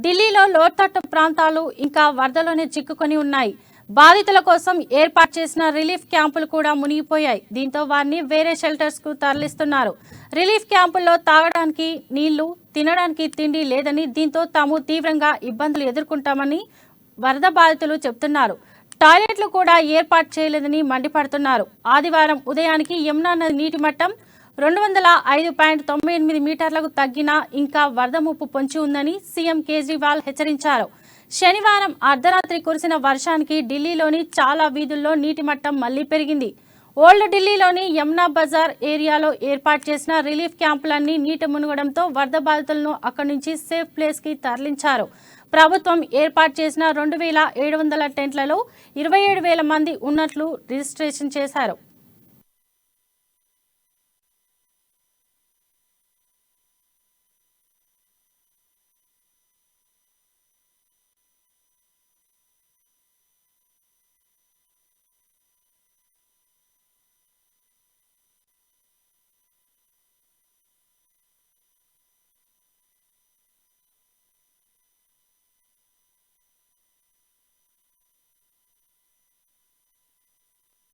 ఢిల్లీలో లోతట్టు ప్రాంతాలు ఇంకా వరదలోనే చిక్కుకొని ఉన్నాయి. బాధితుల కోసం ఏర్పాటు చేసిన రిలీఫ్ క్యాంపులు కూడా మునిగిపోయాయి. దీంతో వారిని వేరే షెల్టర్స్ కు తరలిస్తున్నారు. రిలీఫ్ క్యాంపుల్లో తాగడానికి నీళ్లు, తినడానికి తిండి లేదని, దీంతో తాము తీవ్రంగా ఇబ్బందులు ఎదుర్కొంటామని వరద బాధితులు చెబుతున్నారు. టాయిలెట్లు కూడా ఏర్పాటు చేయలేదని మండిపడుతున్నారు. ఆదివారం ఉదయానికి యమునా నది నీటి మట్టం 205.98 మీటర్లకు తగ్గినా ఇంకా వరద ముప్పు పొంచి ఉందని సీఎం కేజ్రీవాల్ హెచ్చరించారు. శనివారం అర్ధరాత్రి కురిసిన వర్షానికి ఢిల్లీలోని చాలా వీధుల్లో నీటి మట్టం మళ్లీ పెరిగింది. ఓల్డ్ ఢిల్లీలోని యమునా బజార్ ఏరియాలో ఏర్పాటు చేసిన రిలీఫ్ క్యాంపులన్నీ నీటి మునగడంతో వరద బాధితులను అక్కడి నుంచి సేఫ్ ప్లేస్ కి తరలించారు. ప్రభుత్వం ఏర్పాటు చేసిన 2,700 టెంట్లలో 27,000 మంది ఉన్నట్లు రిజిస్ట్రేషన్ చేశారు.